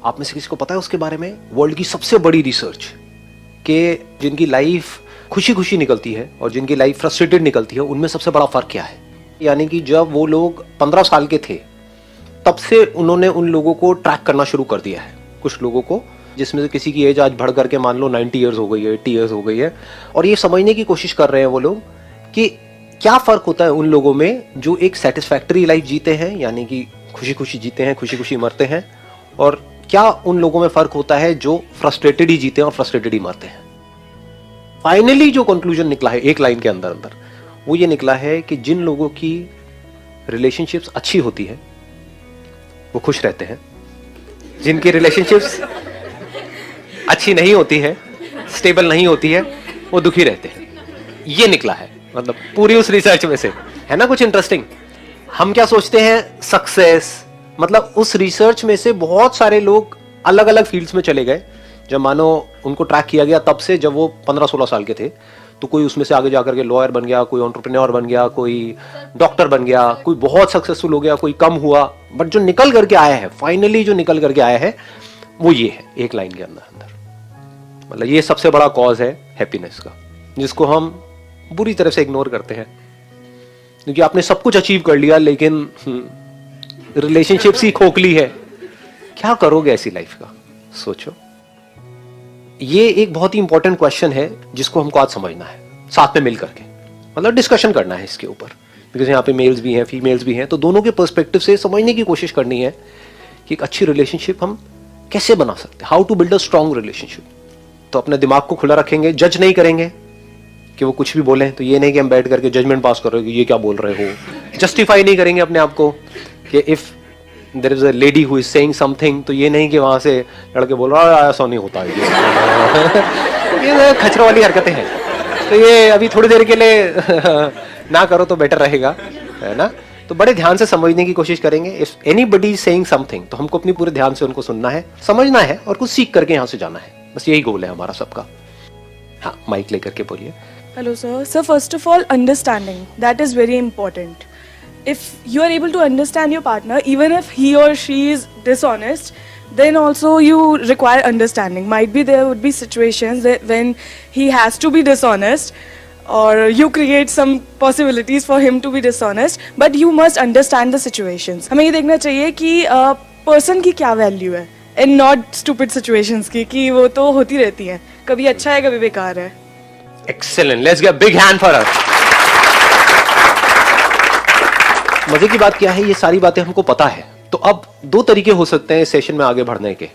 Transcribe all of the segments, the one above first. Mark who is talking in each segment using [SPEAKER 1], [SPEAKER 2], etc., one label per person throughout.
[SPEAKER 1] आप में से किसी को पता है उसके बारे में? वर्ल्ड की सबसे बड़ी रिसर्च के जिनकी लाइफ खुशी खुशी निकलती है और जिनकी लाइफ फ्रस्ट्रेटेड निकलती है, उनमें सबसे बड़ा फर्क क्या है? यानी कि जब वो लोग 15 साल के थे तब से उन्होंने उन लोगों को ट्रैक करना शुरू कर दिया है। कुछ लोगों को जिसमें से किसी की एज आज बढ़ करके मान लो 90 ईयर्स हो गई है, 80 ईयर्स हो गई है, और ये समझने की कोशिश कर रहे हैं वो लोग कि क्या फर्क होता है उन लोगों में जो एक सेटिस्फैक्टरी लाइफ जीते हैं, यानी कि खुशी खुशी जीते हैं, खुशी खुशी मरते हैं, और क्या उन लोगों में फर्क होता है जो फ्रस्ट्रेटेड ही जीते हैं और फ्रस्ट्रेटेड ही मरते हैं। फाइनली जो कंक्लूजन निकला है एक लाइन के अंदर अंदर, वो ये निकला है कि जिन लोगों की रिलेशनशिप्स अच्छी होती है वो खुश रहते हैं, जिनकी रिलेशनशिप्स अच्छी नहीं होती है, स्टेबल नहीं होती है, वो दुखी रहते हैं। ये निकला है, मतलब पूरी उस रिसर्च में से। है ना कुछ इंटरेस्टिंग? हम क्या सोचते हैं सक्सेस, मतलब उस रिसर्च में से बहुत सारे लोग अलग अलग फील्ड्स में चले गए। जब मानो उनको ट्रैक किया गया तब से जब वो 15-16 साल के थे, तो कोई उसमें से आगे जाकर के लॉयर बन गया, कोई एंटरप्रेन्योर बन गया, कोई डॉक्टर बन गया, कोई बहुत सक्सेसफुल हो गया, कोई कम हुआ, बट जो निकल करके आया है, फाइनली जो निकल करके आया है वो ये है एक लाइन के अंदर अंदर। मतलब ये सबसे बड़ा कॉज है हैप्पीनेस का, जिसको हम बुरी तरह से इग्नोर करते हैं, क्योंकि आपने सब कुछ अचीव कर लिया लेकिन रिलेशनशिप्स ही खोखली है। क्या करोगे ऐसी लाइफ का? सोचो। ये एक बहुत ही इंपॉर्टेंट क्वेश्चन है जिसको हमको आज समझना है, साथ में मिल करके, मतलब डिस्कशन करना है इसके ऊपर, बिकॉज यहाँ पे मेल्स भी हैं, फीमेल्स भी हैं, तो दोनों के पर्सपेक्टिव से समझने की कोशिश करनी है कि एक अच्छी रिलेशनशिप हम कैसे बना सकते हैं, how to build a strong relationship. तो अपने दिमाग को खुला रखेंगे, जज नहीं करेंगे कि वो कुछ भी बोले, तो ये नहीं कि हम बैठ करके जजमेंट पास कर रहे हो कि ये क्या बोल रहे हो, जस्टिफाई नहीं करेंगे अपने आप को कि if there is a lady who is saying something, तो ये नहीं कि वहां से लड़के बोल रहा है ऐसा नहीं होता है ये खचरों वाली हरकतें हैं, तो ये अभी थोड़ी देर के लिए ना करो तो बेटर रहेगा, है ना। तो बड़े ध्यान से समझने की कोशिश करेंगे। If anybody is saying something, तो हमको अपनी पूरे ध्यान से उनको सुनना है, समझना है और कुछ सीख करके यहाँ से जाना है। बस यही गोल है हमारा सबका। हाँ, माइक लेकर के बोलिए।
[SPEAKER 2] Hello sir. So first of all, understanding. That is very important. If you are able to understand your partner, even if he or she is dishonest, then also you require understanding. Might be there would be situations that when he has to be dishonest, or you create some possibilities for him to be dishonest, but you must understand the situations. हमें ये देखना चाहिए कि person की क्या value है, and not stupid situations की कि वो तो होती रहती हैं, कभी अच्छा है कभी बेकार है।
[SPEAKER 1] Excellent. Let's get a big hand for her. मजे की बात क्या है, ये सारी बातें हमको पता है। तो अब दो तरीके हो सकते हैं इस सेशन में आगे बढ़ने के।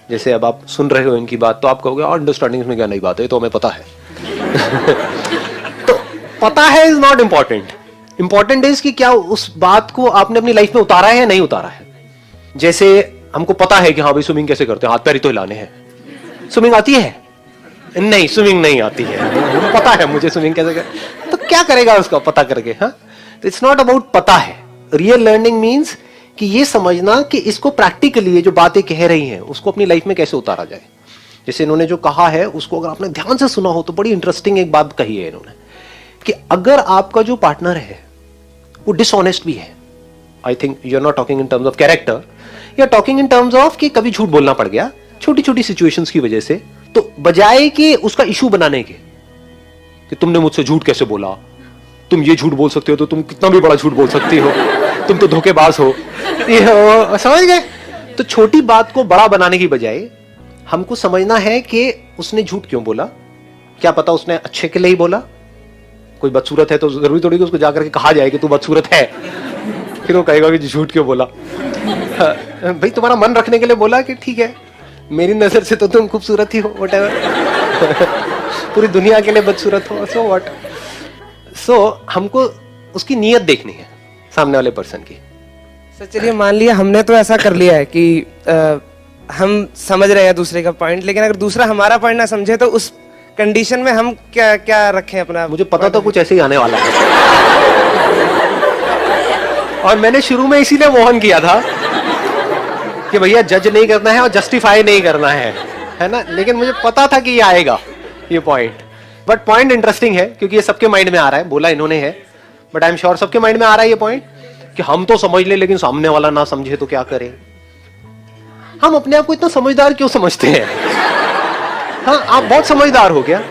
[SPEAKER 1] जैसे अब आप सुन रहे हो इनकी बात, तो आप कहोगे और अंडरस्टैंडिंग में क्या नई बात है, तो हमें पता है। तो पता है is not important. Important is कि क्या उस बात को आपने अपनी लाइफ में उतारा है या नहीं उतारा है। जैसे हमको पता है कि हाँ भाई स्विमिंग कैसे करते हैं, हाथ पैर ही तो हिलाने हैं। स्विमिंग आती है? नहीं, स्विमिंग नहीं आती है, पता है मुझे स्विमिंग कैसे कर, तो क्या करेगा उसका पता करके। हाँ, तो इट्स नॉट अबाउट पता है। रियल लर्निंग मीन्स कि ये समझना कि इसको प्रैक्टिकली जो बातें कह रही हैं उसको अपनी लाइफ में कैसे उतारा जाए। जैसे इन्होंने जो कहा है उसको अगर आपने ध्यान से सुना हो तो बड़ी इंटरेस्टिंग एक बात कही है इन्होंने, कि अगर आपका जो पार्टनर है वो डिसऑनेस्ट भी है, I think you are not talking in terms of character, you are talking in terms of कि कभी झूठ बोलना पड़ गया छोटी छोटी सिचुएशंस की वजह से, तो बजाय कि उसका इशू बनाने के कि तुमने मुझसे झूठ कैसे बोला, तुम ये झूठ बोल सकते हो तो तुम कितना भी बड़ा झूठ बोल सकती हो, तुम तो धोखेबाज हो, ये समझ गए। तो छोटी बात को बड़ा बनाने की बजाय हमको समझना है कि उसने झूठ क्यों बोला। क्या पता उसने अच्छे के लिए ही बोला। कोई बदसूरत है तो जरूरी थोड़ी कि उसको जाकर के कहा जाए कि तू बदसूरत है, फिर वो कहेगा कि झूठ क्यों बोला। भाई तुम्हारा मन रखने के लिए बोला कि ठीक है मेरी नजर से तो तुम खूबसूरत ही हो, व्हाटएवर, पूरी दुनिया के लिए बदसूरत हो, सो व्हाट। सो हमको उसकी नीयत देखनी है सामने वाले पर्सन की।
[SPEAKER 3] सर चलिए मान लिया हमने तो ऐसा कर लिया है कि हम समझ रहे हैं दूसरे का पॉइंट, लेकिन अगर दूसरा हमारा पॉइंट ना समझे तो उस कंडीशन में हम क्या क्या रखें अपना।
[SPEAKER 1] मुझे पता तो कुछ ऐसे ही आने वाला है और मैंने शुरू में इसीलिए मोहन किया था कि भैया जज नहीं करना है और जस्टिफाई नहीं करना है ना। लेकिन मुझे पता था कि ये आएगा ये पॉइंट, बट पॉइंट इंटरेस्टिंग है क्योंकि ये सबके माइंड में आ रहा है। बोला इन्होंने है, बट आई एम श्योर सबके माइंड में आ रहा है ये पॉइंट कि हम तो समझ ले लेकिन सामने वाला ना समझे तो क्या करें। हम अपने आप को इतना समझदार क्यों समझते हैं? हाँ, आप बहुत समझदार हो गया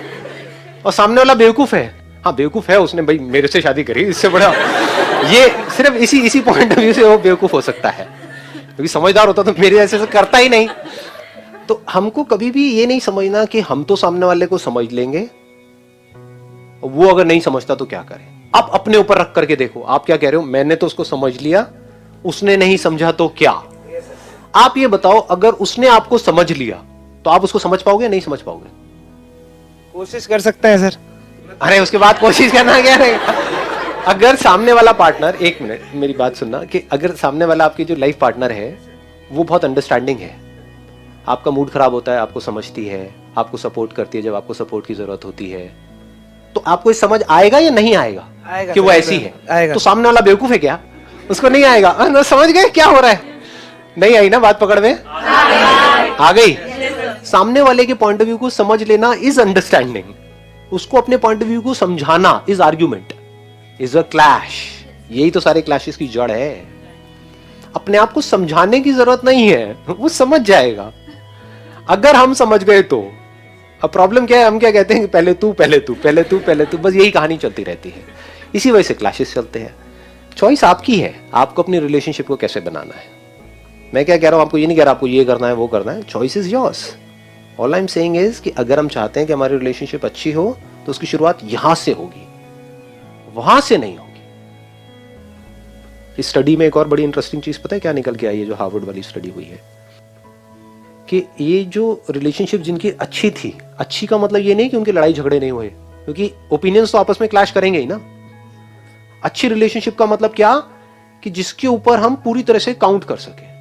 [SPEAKER 1] और सामने वाला बेवकूफ है। हाँ, बेवकूफ है, उसने भाई मेरे से शादी करी, इससे बड़ा ये सिर्फ इसी पॉइंट ऑफ व्यू से वो बेवकूफ हो सकता है, क्योंकि समझदार होता तो मेरे ऐसे से करता ही नहीं। तो हमको कभी भी ये नहीं समझना कि हम तो सामने वाले को समझ लेंगे, वो अगर नहीं समझता तो क्या करें। आप अपने ऊपर रख करके देखो, आप क्या कह रहे हो, मैंने तो उसको समझ लिया, उसने नहीं समझा तो क्या? आप ये बताओ, अगर उसने आपको समझ लिया तो आप उसको समझ पाओगे, नहीं समझ पाओगे?
[SPEAKER 3] कोशिश कर सकते हैं सर।
[SPEAKER 1] अरे उसके बाद कोशिश करना क्या रहेगा? अगर सामने वाला पार्टनर, एक मिनट मेरी बात सुनना, कि अगर सामने वाला आपकी जो लाइफ पार्टनर है वो बहुत अंडरस्टैंडिंग है, आपका मूड खराब होता है, आपको समझती है, आपको सपोर्ट करती है जब आपको सपोर्ट की जरूरत होती है, तो आपको इस समझ आएगा या नहीं आएगा, कि वो ऐसी है?
[SPEAKER 3] आएगा।
[SPEAKER 1] तो सामने वाला बेवकूफ है क्या? उसको नहीं आएगा? समझ गए क्या हो रहा है? नहीं आई ना बात पकड़ में? आ गई। सामने वाले के पॉइंट ऑफ व्यू को समझ लेना इज अंडरस्टैंडिंग, उसको अपने पॉइंट ऑफ व्यू को समझाना is argument, is a clash. यही तो सारे क्लैशेस की जड़ है। अपने आप को समझाने की जरूरत नहीं है, वो समझ जाएगा अगर हम समझ गए तो। अब प्रॉब्लम क्या है, हम क्या कहते हैं कि पहले तू पहले तू पहले तू पहले तू, बस यही कहानी चलती रहती है। इसी वजह से क्लैशेस चलते हैं। चॉइस आपकी है, आपको अपनी रिलेशनशिप को कैसे बनाना है। मैं क्या कह रहा हूं, आपको ये नहीं कह रहा आपको ये करना है वो करना है, choice is yours. All I am saying is कि अगर हम चाहते हैं कि हमारी रिलेशनशिप अच्छी हो तो उसकी शुरुआत यहां से होगी, वहां से नहीं होगी। इस स्टडी में एक और बड़ी इंटरेस्टिंग चीज पता है क्या निकल के आई है, जो हार्वर्ड वाली स्टडी हुई है, कि ये जो रिलेशनशिप जिनकी अच्छी थी, अच्छी का मतलब ये नहीं कि उनके लड़ाई झगड़े नहीं हुए, क्योंकि ओपिनियंस तो आपस में क्लैश करेंगे ही ना। अच्छी रिलेशनशिप का मतलब क्या, कि जिसके ऊपर हम पूरी तरह से काउंट कर सके।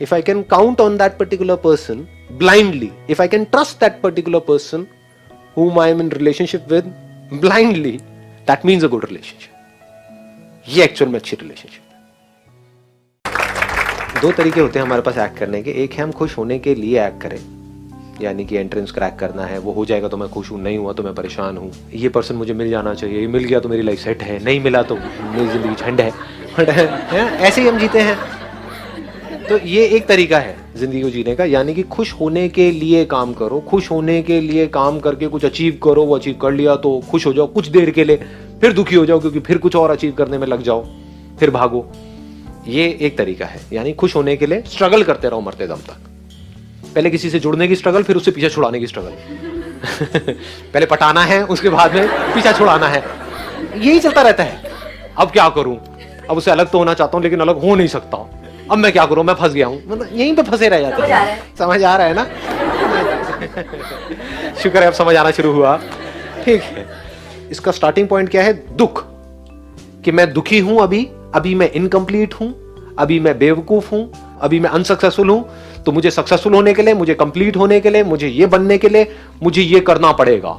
[SPEAKER 1] If I can count on that particular person blindly, if I can trust that particular person whom I am in relationship with blindly, that means a good relationship. ये एक्चुअल में अच्छी रिलेशनशिप है। दो तरीके होते हैं हमारे पास एक्ट करने के। एक है हम खुश होने के लिए एक्ट करें, यानी कि एंट्रेंस क्रैक करना है, वो हो जाएगा तो मैं खुश हूं, नहीं हुआ तो मैं परेशान हूं, ये पर्सन मुझे मिल जाना चाहिए, ये मिल गया तो मेरी लाइफ सेट है, नहीं मिला तो मेरी जिंदगी झंड है। ऐसे ही हम जीते हैं। तो ये एक तरीका है जिंदगी को जीने का, यानी कि खुश होने के लिए काम करो, खुश होने के लिए काम करके कुछ अचीव करो, वो अचीव कर लिया तो खुश हो जाओ कुछ देर के लिए, फिर दुखी हो जाओ क्योंकि फिर कुछ और अचीव करने में लग जाओ, फिर भागो। ये एक तरीका है, यानी खुश होने के लिए स्ट्रगल करते रहो मरते दम तक। पहले किसी से जुड़ने की स्ट्रगल, फिर उससे पीछा छुड़ाने की स्ट्रगल। पहले पटाना है, उसके बाद में पीछा छुड़ाना है, यही चलता रहता है। अब क्या करूं, अब उससे अलग तो होना चाहता हूं लेकिन अलग हो नहीं सकता, अब मैं क्या करूं, मैं फंस गया हूं, मतलब यहीं पे फंसे रह जाते हैं। समझ आ रहा है ना? शुक्र है अब समझ आना शुरू हुआ। ठीक है, इसका स्टार्टिंग पॉइंट क्या है? दुख, कि मैं दुखी हूं, अभी मैं इनकम्प्लीट हूं, अभी मैं बेवकूफ हूं, अभी मैं अनसक्सेसफुल हूं, तो मुझे सक्सेसफुल होने के लिए, मुझे कंप्लीट होने के लिए, मुझे ये बनने के लिए मुझे ये करना पड़ेगा।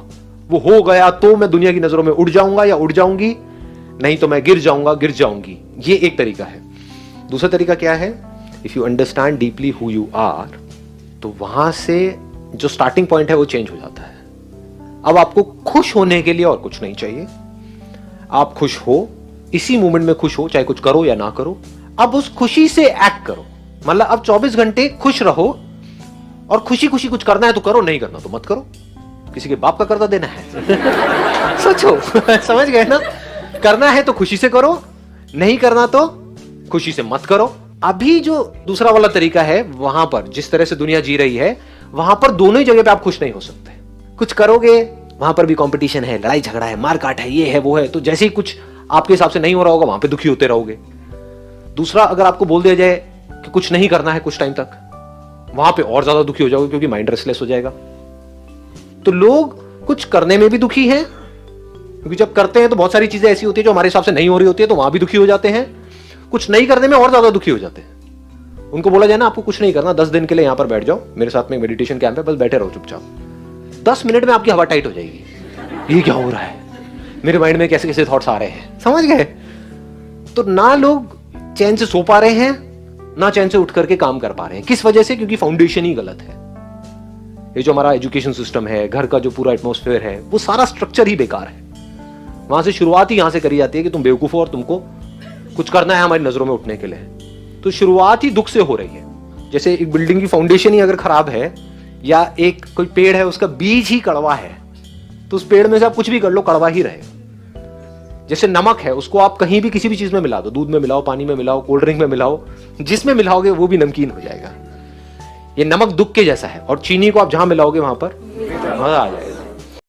[SPEAKER 1] वो हो गया तो मैं दुनिया की नजरों में उड़ जाऊंगा या उड़ जाऊंगी, नहीं तो मैं गिर जाऊंगा, गिर जाऊंगी। ये एक तरीका है। दूसरा तरीका क्या है? If you understand deeply who you are, तो वहां से जो स्टार्टिंग पॉइंट है वो चेंज हो जाता है। अब आपको खुश होने के लिए और कुछ नहीं चाहिए, आप खुश हो, इसी मोमेंट में खुश हो, चाहे कुछ करो या ना करो। अब उस खुशी से एक्ट करो, मतलब अब 24 घंटे खुश रहो, और खुशी खुशी कुछ करना है तो करो, नहीं करना तो मत करो। किसी के बाप का कर्जा देना है? सोचो। समझ गए ना? करना है तो खुशी से करो, नहीं करना तो खुशी से मत करो। अभी जो दूसरा वाला तरीका है, वहां पर जिस तरह से दुनिया जी रही है, वहां पर दोनों ही जगह पे आप खुश नहीं हो सकते। कुछ करोगे, वहां पर भी कंपटीशन है, लड़ाई झगड़ा है, मारकाट है, ये है वो है, तो जैसे ही कुछ आपके हिसाब से नहीं हो रहा होगा, वहां पे दुखी होते रहोगे। दूसरा, अगर आपको बोल दिया जाए कि कुछ नहीं करना है कुछ टाइम तक, वहां पे और ज्यादा दुखी हो जाओगे क्योंकि माइंड रेस्टलेस हो जाएगा। तो लोग कुछ करने में भी दुखी हैं, क्योंकि जब करते हैं तो बहुत सारी चीजें ऐसी होती है जो हमारे हिसाब से नहीं हो रही होती है, तो वहां भी दुखी हो जाते हैं। कुछ नहीं करने में और ज्यादा दुखी हो जाते हैं। उनको बोला जाए ना, आपको कुछ नहीं करना, 10 दिन के लिए यहां पर बैठ जाओ, मेरे साथ में मेडिटेशन कैंप है, बस बैठे रहो चुपचाप, 10 मिनट में आपकी हवा टाइट हो जाएगी। ये क्या हो रहा है, मेरे माइंड में कैसे कैसे थॉट्स आ रहे हैं, समझ गए? तो ना लोग चैन से सो पा रहे हैं, ना चैन से उठ करके काम कर पा रहे हैं। किस वजह से? क्योंकि फाउंडेशन ही गलत है। ये जो हमारा एजुकेशन सिस्टम है, घर का जो पूरा एटमॉस्फेयर है, वो सारा स्ट्रक्चर ही बेकार है। वहां से शुरुआत ही यहां से करी जाती है कि तुम बेवकूफ हो और तुमको कुछ करना है हमारी नजरों में उठने के लिए। तो शुरुआत ही दुख से हो रही है। जैसे एक बिल्डिंग की फाउंडेशन ही अगर खराब है, या एक कोई पेड़ है उसका बीज ही कड़वा है, तो उस पेड़ में से आप कुछ भी कर लो कड़वा ही रहेगा। जैसे नमक है, उसको आप कहीं भी किसी भी चीज में मिला दो, दूध में मिलाओ, पानी में मिलाओ, कोल्ड ड्रिंक में मिलाओ, जिसमें मिलाओगे वो भी नमकीन हो जाएगा। ये नमक दुख के जैसा है, और चीनी को आप जहां मिलाओगे वहां पर मजा आ जाएगा।